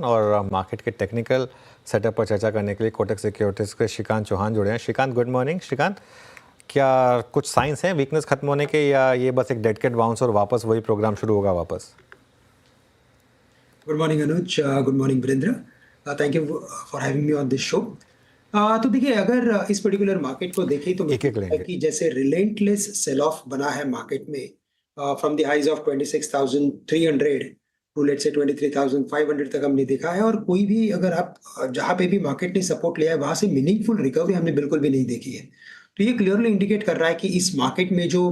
और मार्केट के technical setup पर चर्चा करने के लिए कोटक सिक्योरिटीज़ के श्रीकांत चौहान जुड़े हैं। Shrikant, good morning. श्रीकांत, क्या कुछ साइंस हैं वीकनेस खत्म होने के, या ये बस एक डेड कैट बाउंस और वापस वही प्रोग्राम शुरू होगा वापस? Good morning Anuj, good morning Virendra, thank you for having me on this show. तो देखिए, अगर इस पर्टिकुलर मार्केट को देखें तो मुझे लगता है कि जैसे रिलेंटलेस सेल ऑफ बना है मार्केट में from the highs of 26,300 to let's say 23,500 तक हमने देखा है। और कोई भी अगर आप जहाँ पे भी मार्केट ने सपोर्ट लिया है वहां से मीनिंगफुल रिकवरी हमने बिल्कुल भी नहीं देखी है। तो ये क्लियरली इंडिकेट कर रहा है कि इस मार्केट में जो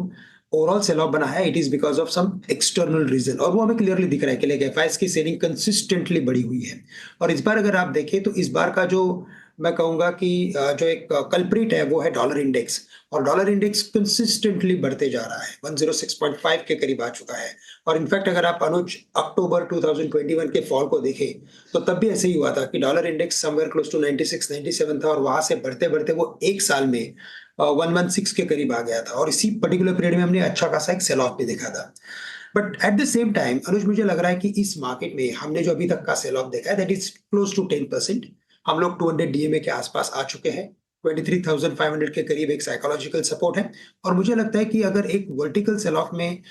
ओवरऑल सेल ऑफ बना है it is because of some external reason, और वो हमें क्लियरली दिख रहा है कि लाइक एफआईएस की सेलिंग कंसिस्टेंटली बढ़ी हुई है। और इस बार अगर आप देखें तो इस बार का जो मैं कहूंगा कि जो एक कल्प्रिट है वो है डॉलर इंडेक्स, और डॉलर इंडेक्स कंसिस्टेंटली बढ़ते जा रहा है, 106.5 के करीब आ चुका है। और इनफैक्ट अगर आप अनुज अक्टूबर 2021 के फॉल को देखें तो तब भी ऐसे ही हुआ था कि dollar index somewhere close to 96 97 था, और वहां से बढ़ते बढ़ते वो एक साल में 116 के करीब आ गया था। और इसी पर्टिकुलर पीरियड में हमने अच्छा खासा एक सेल ऑफ भी देखा था। But at the same time Anuj, मुझे लग रहा है कि इस मार्केट में हमने जो अभी तक का सेल ऑफ देखा है दैट इज क्लोज टू 10%। हम लोग 200 डीएमए के आसपास आ चुके हैं, 23,500 के करीब एक साइकोलॉजिकल सपोर्ट है। और मुझे लगता है कि अगर एक वर्टिकल सेल ऑफ में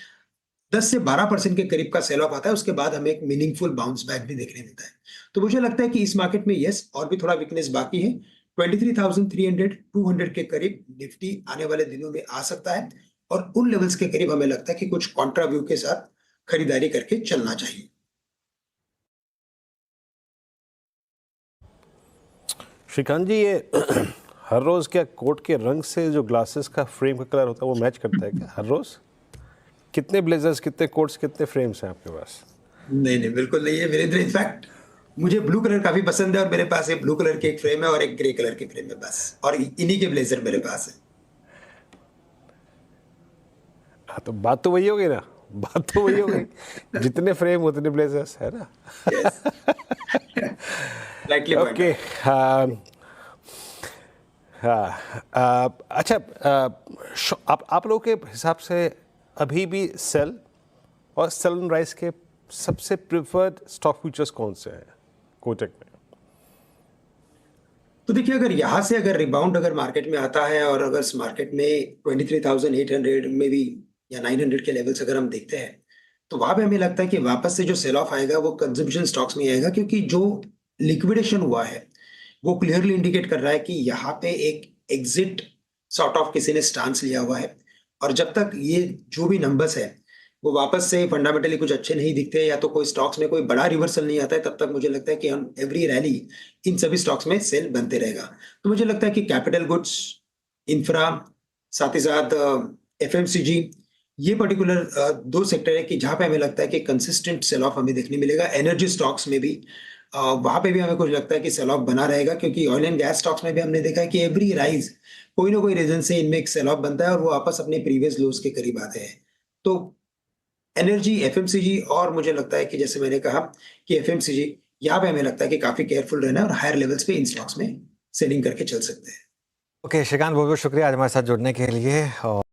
10 से 12% के करीब का सेल ऑफ आता है उसके बाद हमें एक मीनिंगफुल बाउंस बैक भी देखने मिलता है। तो मुझे लगता है कि इस मार्केट में यस और भी थोड़ा वीकनेस बाकी है। 23,300 200 के करीब निफ्टी आने वाले दिनों में आ सकता है, और उन लेवल्स के करीब हमें लगता है कि कुछ कॉन्ट्रा व्यू के साथ खरीदारी करके चलना चाहिए। श्रीकांत जी, ये हर रोज क्या कोट के रंग से जो ग्लासेस का फ्रेम का कलर होता है वो मैच करता है क्या हर रोज? कितने ब्लेजर्स, कितने कोट्स, कितने फ्रेम्स हैं आपके पास? नहीं, बिल्कुल नहीं है वीरेंद्र। इनफैक्ट मुझे ब्लू कलर काफी पसंद है, और मेरे पास एक ब्लू कलर की एक फ्रेम है और एक ग्रे कलर की फ्रेम है बस, और इन्हीं के ब्लेजर मेरे पास है। हाँ, तो बात तो वही होगी ना, बात तो वही होगी। जितने फ्रेम उतने ब्लेजर्स, है ना? Yes, rightly point. ओके, हाँ, अच्छा, आप लोगों के हिसाब से अभी भी सेल और सेल राइज के सबसे प्रिफर्ड स्टॉक फ्यूचर्स कौन से हैं कोटक में? तो देखिए, अगर यहाँ से अगर रिबाउंड अगर मार्केट में आता है, और अगर इस मार्केट में 23,800 में भी या 900 के लेवल्स अगर हम देखते हैं, तो वहां पे हमें लगता है कि वापस से जो सेल ऑफ आएगा वो कंजम्पशन स्टॉक्स में आएगा, क्योंकि जो लिक्विडेशन हुआ है वो क्लियरली इंडिकेट कर रहा है कि यहाँ पे एक एग्जिट सॉर्ट ऑफ किसी ने स्टांस लिया हुआ है। और जब तक ये जो भी नंबर्स है वो वापस से फंडामेंटली कुछ अच्छे नहीं दिखते, या तो कोई स्टॉक्स में कोई बड़ा रिवर्सल नहीं आता है, तब तक मुझे लगता है कि ऑन एवरी रैली इन सभी स्टॉक्स में सेल बनते रहेगा। तो मुझे लगता है कि कैपिटल गुड्स, इंफ्रा, साथ ही साथ एफएमसीजी, ये पर्टिकुलर दो सेक्टर है कि जहां पे हमें लगता है कि कंसिस्टेंट सेल ऑफ हमें देखने मिलेगा। एनर्जी स्टॉक्स में भी वहां पे भी हमें कुछ लगता है कि सेल ऑफ बना रहेगा, क्योंकि ऑयल एंड गैस स्टॉक्स में भी हमने देखा है कि एवरी राइज कोई ना कोई रीजन से इनमें एक सेल ऑफ बनता है और वो वापस अपने प्रीवियस लोज के करीब आते हैं। तो एनर्जी, एफएमसीजी, और मुझे लगता है कि जैसे मैंने कहा कि एफएमसीजी, यहाँ पे हमें लगता है कि काफी केयरफुल रहना है और हायर लेवल्स पे इन स्टॉक्स में सेलिंग करके चल सकते हैं। ओके श्रीकांत, बहुत बहुत शुक्रिया आज हमारे साथ जुड़ने के लिए। और